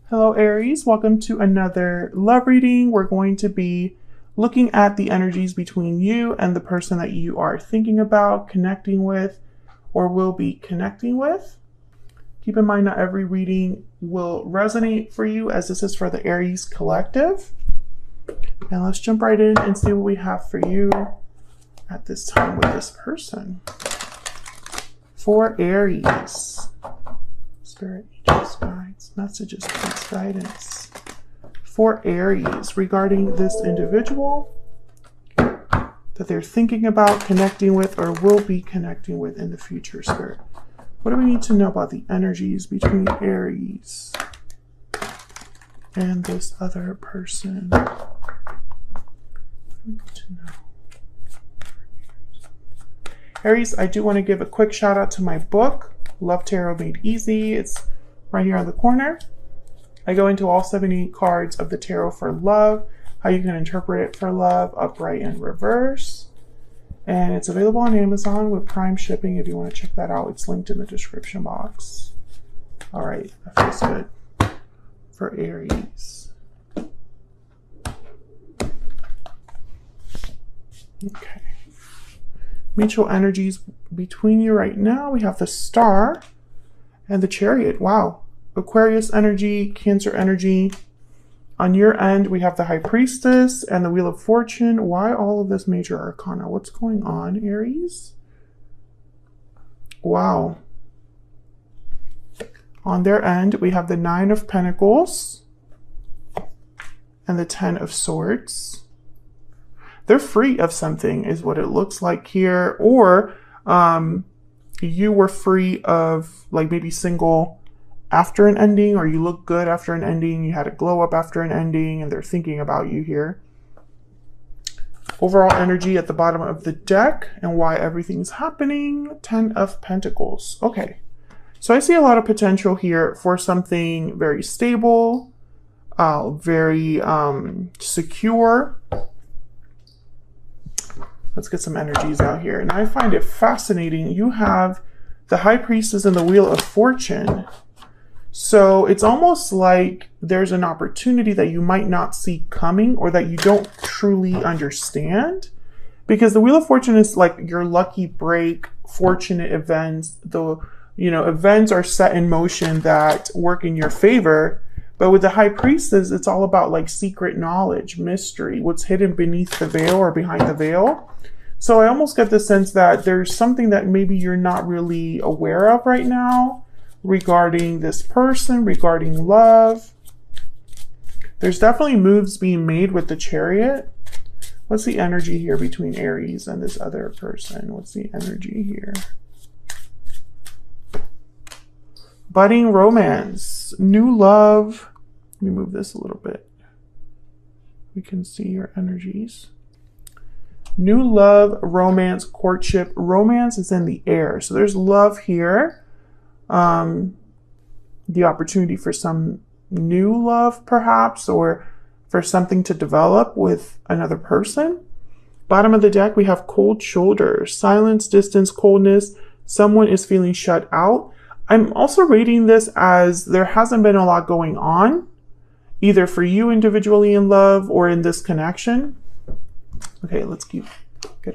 Hello Aries, welcome to another love reading. We're going to be looking at the energies between you and the person that you are thinking about, connecting with, or will be connecting with. Keep in mind not every reading will resonate for you, as this is for the Aries collective. And let's jump right in and see what we have for you at this time with this person. For Aries, Spirit, angels, guides, messages, please, guidance. For Aries, regarding this individual that they're thinking about connecting with or will be connecting with in the future, Spirit. What do we need to know about the energies between Aries and this other person? What do we need to know? Aries, I do want to give a quick shout out to my book, Love Tarot Made Easy. It's right here on the corner. I go into all 70 cards of the tarot for love, how you can interpret it for love, upright and reverse. And it's available on Amazon with Prime shipping if you want to check that out. It's linked in the description box. All right, that feels good for Aries. Okay. Mutual energies between you right now. We have the Star and the Chariot. Wow. Aquarius energy, Cancer energy. On your end, we have the High Priestess and the Wheel of Fortune. Why all of this major arcana? What's going on, Aries? Wow. On their end, we have the Nine of Pentacles and the Ten of Swords. They're free of something is what it looks like here. Or you were free of, like, maybe single after an ending, or you look good after an ending. You had a glow up after an ending and they're thinking about you here. Overall energy at the bottom of the deck and why everything's happening. 10 of Pentacles. Okay. So I see a lot of potential here for something very stable, very secure. Let's get some energies out here. And I find it fascinating. You have the High Priestess and the Wheel of Fortune. So it's almost like there's an opportunity that you might not see coming or that you don't truly understand. Because the Wheel of Fortune is like your lucky break, fortunate events. The events are set in motion that work in your favor. But with the High Priestess, it's all about like secret knowledge, mystery, what's hidden beneath the veil or behind the veil. So I almost get the sense that there's something that maybe you're not really aware of right now regarding this person, regarding love. There's definitely moves being made with the Chariot. What's the energy here between Aries and this other person? What's the energy here? Budding romance, new love. Let me move this a little bit. We can see your energies. New love, romance, courtship. Romance is in the air. So there's love here. The opportunity for some new love, perhaps, or for something to develop with another person. Bottom of the deck, we have cold shoulders, silence, distance, coldness. Someone is feeling shut out. I'm also rating this as there hasn't been a lot going on, either for you individually in love or in this connection. Okay, let's get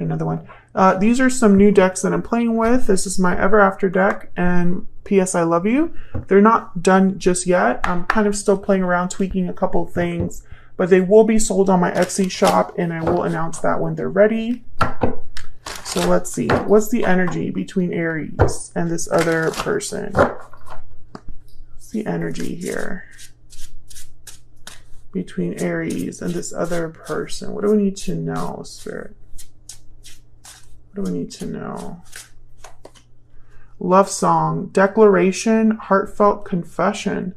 another one. These are some new decks that I'm playing with. This is my Ever After deck and P.S. I Love You. They're not done just yet. I'm kind of still playing around, tweaking a couple of things, but they will be sold on my Etsy shop and I will announce that when they're ready. So let's see. What's the energy between Aries and this other person? What's the energy here between Aries and this other person? What do we need to know, Spirit? What do we need to know? Love song, declaration, heartfelt confession.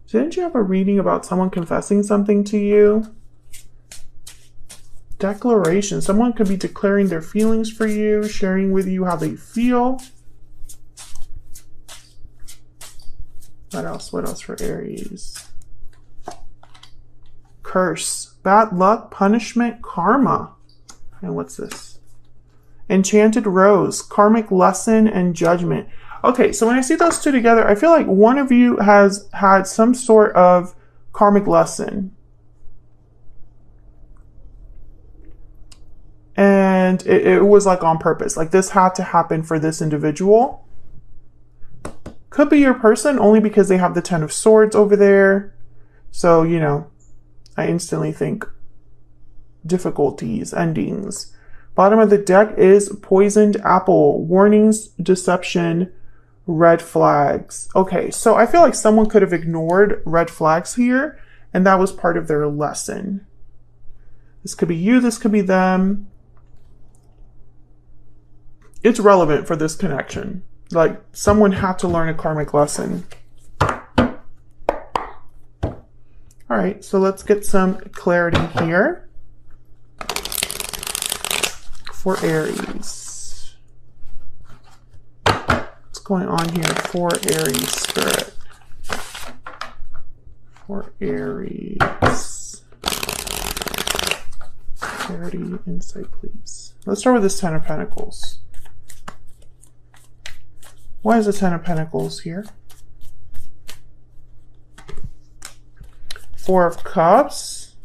Didn't you have a reading about someone confessing something to you? Declaration. Someone could be declaring their feelings for you, sharing with you how they feel. What else? What else for Aries? Curse, bad luck, punishment, karma. And what's this? Enchanted Rose, karmic lesson and judgment. Okay, so when I see those two together, I feel like one of you has had some sort of karmic lesson. And it was like on purpose. Like this had to happen for this individual. Could be your person only because they have the 10 of Swords over there. So, you know, I instantly think difficulties, endings. Bottom of the deck is poisoned apple, warnings, deception, red flags. Okay, so I feel like someone could have ignored red flags here, and that was part of their lesson. This could be you, this could be them. It's relevant for this connection. Like someone had to learn a karmic lesson. All right, so let's get some clarity here for Aries. What's going on here for Aries spirit? For Aries. Clarity, insight, please. Let's start with this 10 of Pentacles. Why is the 10 of Pentacles here? 4 of Cups.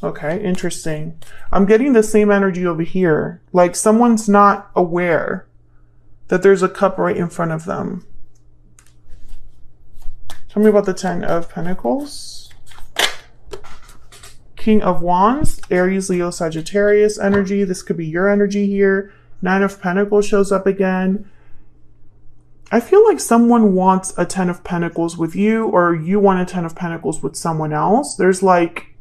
Okay, interesting. I'm getting the same energy over here. Like someone's not aware that there's a cup right in front of them. Tell me about the 10 of Pentacles. King of Wands, Aries, Leo, Sagittarius energy. This could be your energy here. 9 of Pentacles shows up again. I feel like someone wants a 10 of Pentacles with you, or you want a 10 of Pentacles with someone else. There's like,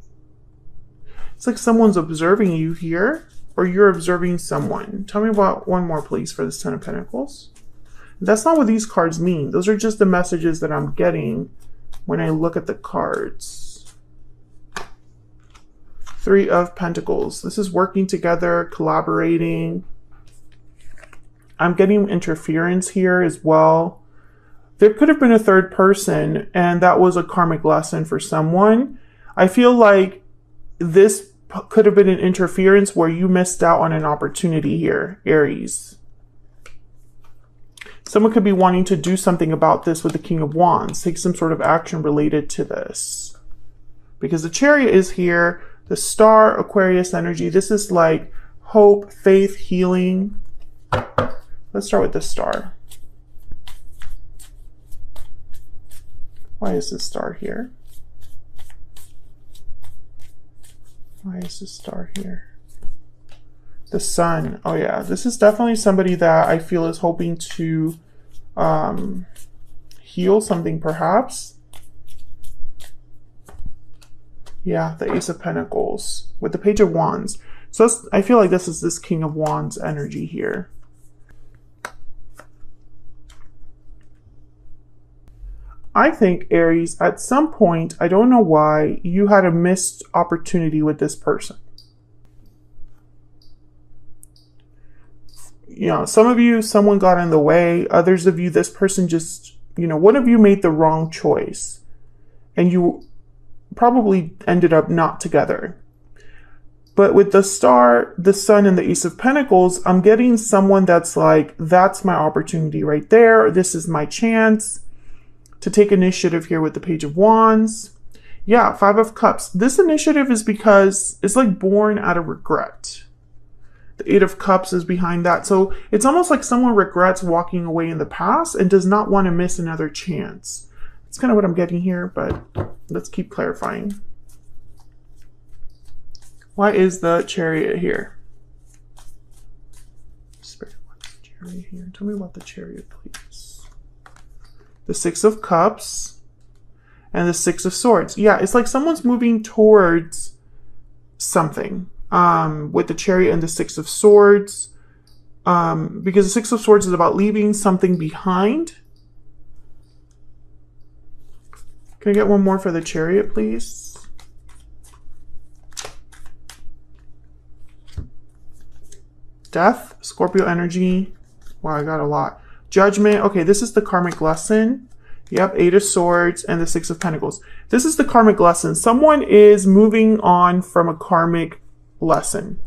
it's like someone's observing you here, or you're observing someone. Tell me about one more, please, for this 10 of Pentacles. That's not what these cards mean. Those are just the messages that I'm getting when I look at the cards. 3 of Pentacles. This is working together, collaborating. I'm getting interference here as well. There could have been a third person, and that was a karmic lesson for someone. I feel like this could have been an interference where you missed out on an opportunity here, Aries. Someone could be wanting to do something about this with the King of Wands, take some sort of action related to this. Because the Chariot is here, the Star, Aquarius energy. This is like hope, faith, healing. Let's start with the Star. Why is this Star here? Why is this Star here? The Sun. Oh yeah, this is definitely somebody that I feel is hoping to heal something perhaps. Yeah, the Ace of Pentacles with the Page of Wands. So I feel like this is this King of Wands energy here. I think, Aries, at some point, I don't know why, you had a missed opportunity with this person. You know, some of you, someone got in the way. Others of you, this person just, you know, one of you made the wrong choice. And you probably ended up not together. But with the Star, the Sun, and the Ace of Pentacles, I'm getting someone that's like, that's my opportunity right there. This is my chance to take initiative here with the Page of Wands. Yeah, 5 of Cups. This initiative is because it's like born out of regret. The 8 of Cups is behind that. So it's almost like someone regrets walking away in the past and does not want to miss another chance. That's kind of what I'm getting here, but let's keep clarifying. Why is the Chariot here? Spirit, what's the Chariot here? Tell me about the Chariot, please. The 6 of Cups and the 6 of Swords. Yeah, it's like someone's moving towards something with the Chariot and the 6 of Swords, because the 6 of Swords is about leaving something behind. Can I get one more for the Chariot, please? Death, Scorpio energy. Wow, I got a lot. Judgment. Okay, this is the karmic lesson. Yep, 8 of Swords and the 6 of Pentacles. This is the karmic lesson. Someone is moving on from a karmic lesson.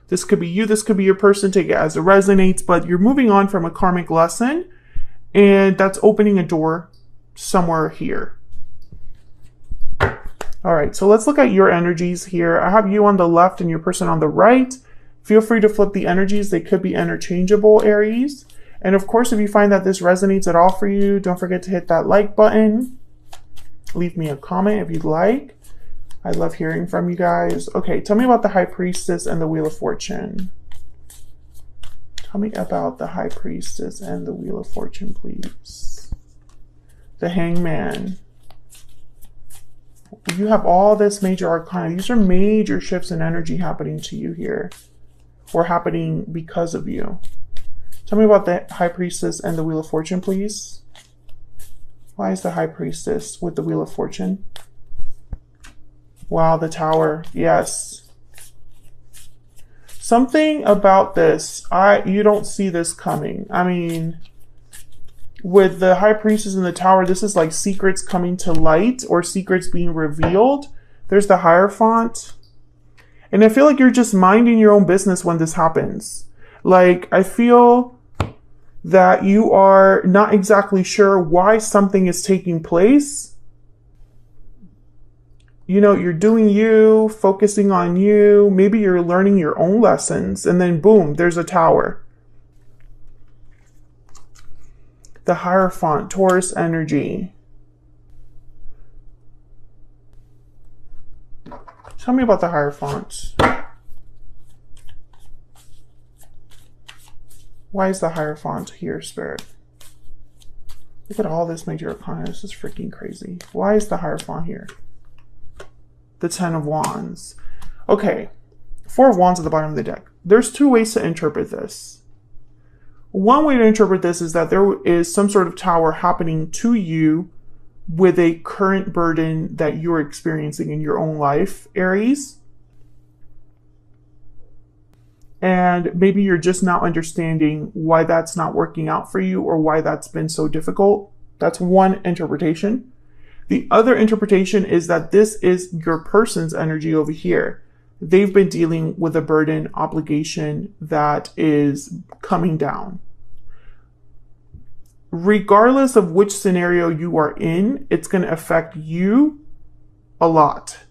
This could be you. This could be your person. Take it as it resonates. But you're moving on from a karmic lesson. And that's opening a door somewhere here. All right, so let's look at your energies here. I have you on the left and your person on the right. Feel free to flip the energies. They could be interchangeable, Aries. And of course, if you find that this resonates at all for you, don't forget to hit that like button. Leave me a comment if you'd like. I love hearing from you guys. Okay, tell me about the High Priestess and the Wheel of Fortune. Tell me about the High Priestess and the Wheel of Fortune, please. The Hangman. You have all this major arcana. These are major shifts in energy happening to you here. Or happening because of you. Tell me about the High Priestess and the Wheel of Fortune, please. Why is the High Priestess with the Wheel of Fortune? Wow, the Tower. Yes. Something about this, you don't see this coming. I mean, with the High Priestess and the Tower, this is like secrets coming to light or secrets being revealed. There's the Hierophant. And I feel like you're just minding your own business when this happens. Like, I feel that you are not exactly sure why something is taking place. You know, you're doing you, focusing on you. Maybe you're learning your own lessons. And then boom, there's a Tower. The Hierophant, Taurus energy. Tell me about the Hierophant. Why is the Hierophant here, Spirit? Look at all this major arcana. This is freaking crazy. Why is the Hierophant here? The Ten of Wands. Okay. Four of Wands at the bottom of the deck. There's two ways to interpret this. One way to interpret this is that there is some sort of Tower happening to you with a current burden that you're experiencing in your own life, Aries. And maybe you're just now understanding why that's not working out for you or why that's been so difficult. That's one interpretation. The other interpretation is that this is your person's energy over here. They've been dealing with a burden, obligation that is coming down. Regardless of which scenario you are in, it's going to affect you a lot.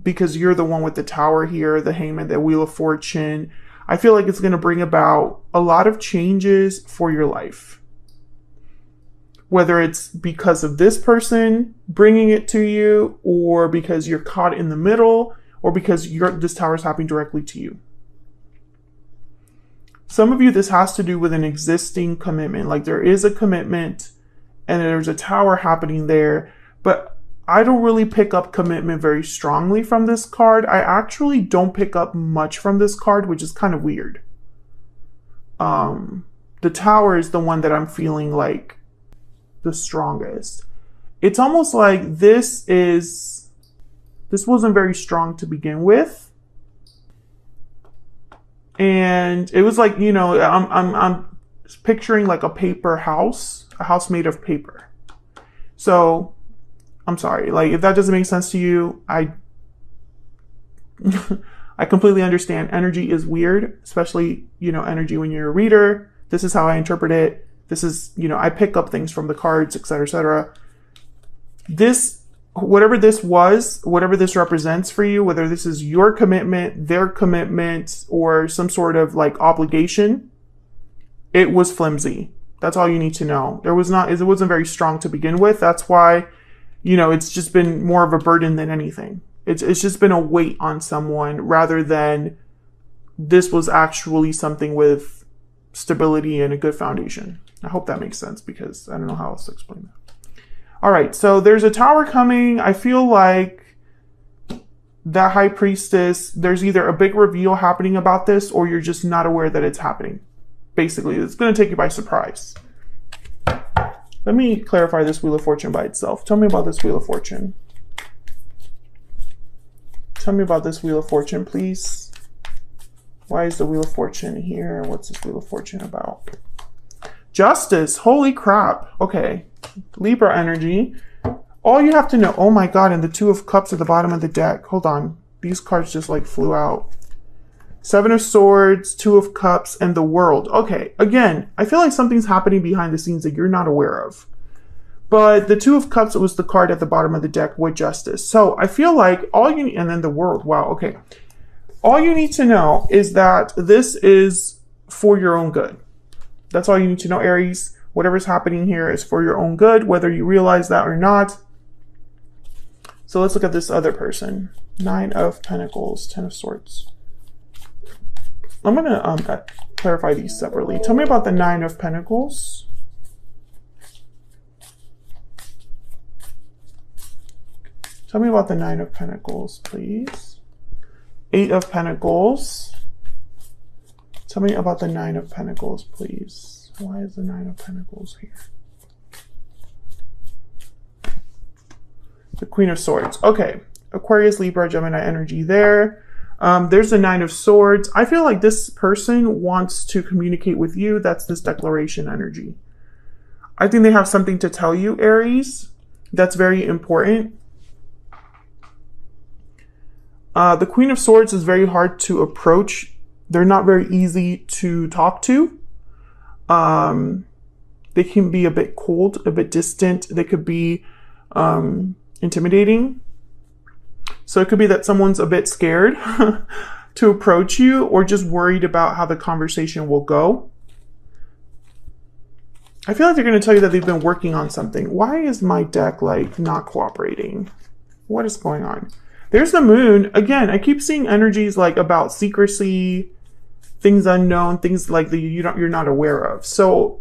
Because you're the one with the Tower here, the Hangman, the Wheel of Fortune. I feel like it's going to bring about a lot of changes for your life. Whether it's because of this person bringing it to you, or because you're caught in the middle, or because this Tower is happening directly to you. Some of you, this has to do with an existing commitment. Like there is a commitment and there's a Tower happening there. But I don't really pick up commitment very strongly from this card. I actually don't pick up much from this card, which is kind of weird. The Tower is the one that I'm feeling like the strongest. It's almost like this wasn't very strong to begin with. And it was like, you know, I'm picturing like a paper house, a house made of paper. So I'm sorry, like if that doesn't make sense to you, I completely understand. Energy is weird, especially, you know, energy when you're a reader. This is how I interpret it. This is, you know, I pick up things from the cards, etc., etc. This, whatever this was, whatever this represents for you, whether this is your commitment, their commitment, or some sort of like obligation, it was flimsy. That's all you need to know. It wasn't very strong to begin with. That's why, you know, it's just been more of a burden than anything. It's just been a weight on someone rather than this was actually something with stability and a good foundation. I hope that makes sense because I don't know how else to explain that. All right, so there's a Tower coming. I feel like that High Priestess, there's either a big reveal happening about this or you're just not aware that it's happening. Basically, it's going to take you by surprise. Let me clarify this Wheel of Fortune by itself. Tell me about this Wheel of Fortune. Tell me about this Wheel of Fortune, please. Why is the Wheel of Fortune here? What's this Wheel of Fortune about? Justice. Holy crap. Okay. Libra energy. All you have to know. Oh my God. And the Two of Cups at the bottom of the deck. Hold on. These cards just like flew out. Seven of Swords, Two of Cups, and the World. Okay, again, I feel like something's happening behind the scenes that you're not aware of. But the Two of Cups was the card at the bottom of the deck with Justice. So I feel like all you need, and then the World. Wow, okay. All you need to know is that this is for your own good. That's all you need to know, Aries. Whatever's happening here is for your own good, whether you realize that or not. So let's look at this other person. Nine of Pentacles, Ten of Swords. I'm going to clarify these separately. Tell me about the Nine of Pentacles. Tell me about the Nine of Pentacles, please. Eight of Pentacles. Tell me about the Nine of Pentacles, please. Why is the Nine of Pentacles here? The Queen of Swords. Okay. Aquarius, Libra, Gemini energy there. There's the Nine of Swords. I feel like this person wants to communicate with you. That's this declaration energy. I think they have something to tell you, Aries. That's very important. The Queen of Swords is very hard to approach. They're not very easy to talk to. They can be a bit cold, a bit distant. They could be intimidating. So it could be that someone's a bit scared to approach you or just worried about how the conversation will go. I feel like they're going to tell you that they've been working on something. Why is my deck like not cooperating? What is going on? There's the Moon. Again, I keep seeing energies like about secrecy, things unknown, things like that you're not aware of. So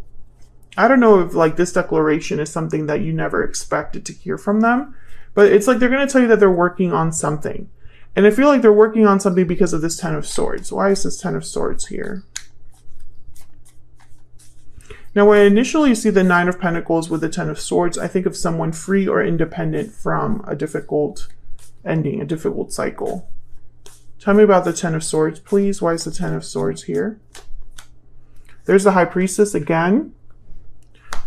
I don't know if like this declaration is something that you never expected to hear from them. But it's like they're going to tell you that they're working on something. And I feel like they're working on something because of this Ten of Swords. Why is this Ten of Swords here? Now, when I initially see the Nine of Pentacles with the Ten of Swords, I think of someone free or independent from a difficult ending, a difficult cycle. Tell me about the Ten of Swords, please. Why is the Ten of Swords here? There's the High Priestess again.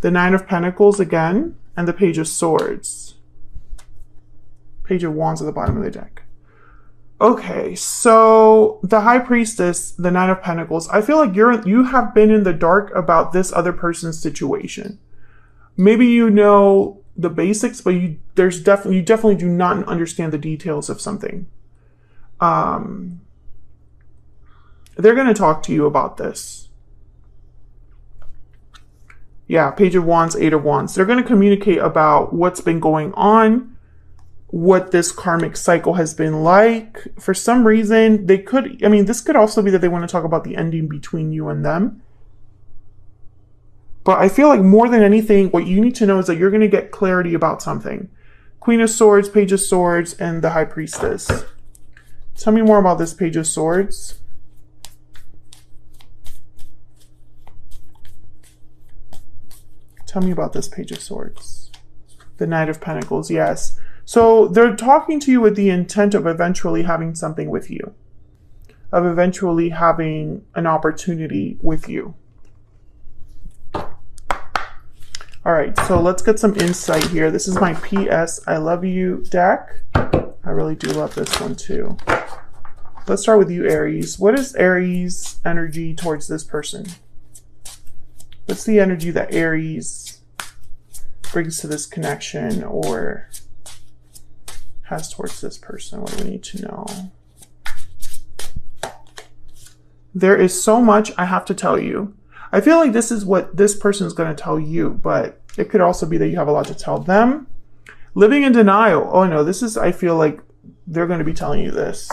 The Nine of Pentacles again. And the Page of Swords. Page of Wands at the bottom of the deck. Okay, so the High Priestess, the Nine of Pentacles, I feel like you have been in the dark about this other person's situation. Maybe you know the basics, but you definitely do not understand the details of something. They're going to talk to you about this. Yeah, Page of Wands, Eight of Wands. They're going to communicate about what's been going on, what this karmic cycle has been like. For some reason, they could, I mean, this could also be that they want to talk about the ending between you and them. But I feel like more than anything, what you need to know is that you're going to get clarity about something. Queen of Swords, Page of Swords, and the High Priestess. Tell me more about this Page of Swords. Tell me about this Page of Swords. The Knight of Pentacles, yes. So they're talking to you with the intent of eventually having something with you. Of eventually having an opportunity with you. All right, so let's get some insight here. This is my PS I Love You deck. I really do love this one too. Let's start with you, Aries. What is Aries' energy towards this person? What's the energy that Aries brings to this connection or has towards this person? What do we need to know? There is so much I have to tell you. I feel like this is what this person is going to tell you, but it could also be that you have a lot to tell them. Living in denial. Oh no, this is, I feel like they're going to be telling you this.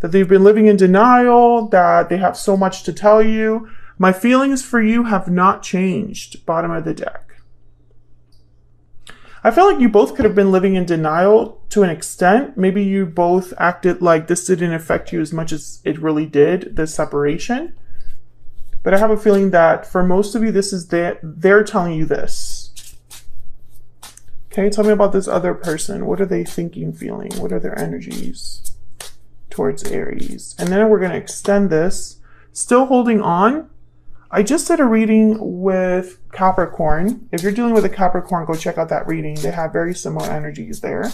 That they've been living in denial, that they have so much to tell you. My feelings for you have not changed. Bottom of the deck. I feel like you both could have been living in denial to an extent. Maybe you both acted like this didn't affect you as much as it really did, this separation. But I have a feeling that for most of you, this is they're telling you this. Okay, tell me about this other person. What are they thinking, feeling? What are their energies towards Aries? And then we're going to extend this. Still holding on. I just did a reading with Capricorn. If you're dealing with a Capricorn, go check out that reading. They have very similar energies there.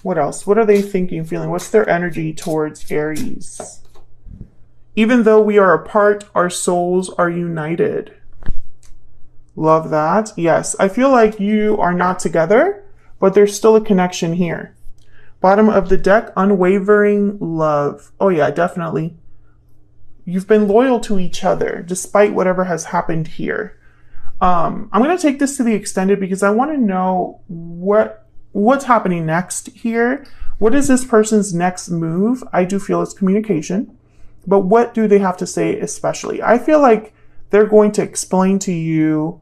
What else? What are they thinking, feeling? What's their energy towards Aries? Even though we are apart, our souls are united. Love that. Yes, I feel like you are not together, but there's still a connection here. Bottom of the deck, unwavering love. Oh yeah, definitely. You've been loyal to each other despite whatever has happened here. I'm going to take this to the extended because I want to know what's happening next here. What is this person's next move? I do feel it's communication, but what do they have to say especially? I feel like they're going to explain to you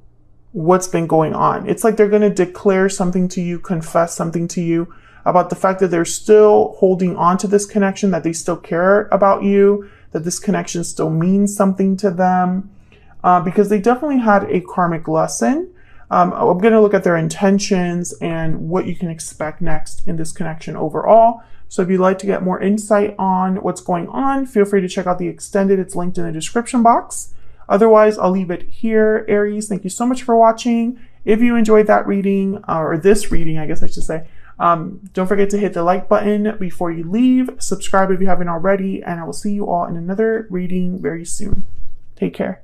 what's been going on. It's like they're going to declare something to you, confess something to you about the fact that they're still holding on to this connection, that they still care about you, that this connection still means something to them, because they definitely had a karmic lesson. I'm going to look at their intentions and what you can expect next in this connection overall. So if you'd like to get more insight on what's going on, feel free to check out the extended. It's linked in the description box. Otherwise, I'll leave it here. Aries, thank you so much for watching. If you enjoyed that reading, or this reading, I guess I should say, don't forget to hit the like button before you leave. Subscribe if you haven't already, and I will see you all in another reading very soon. Take care.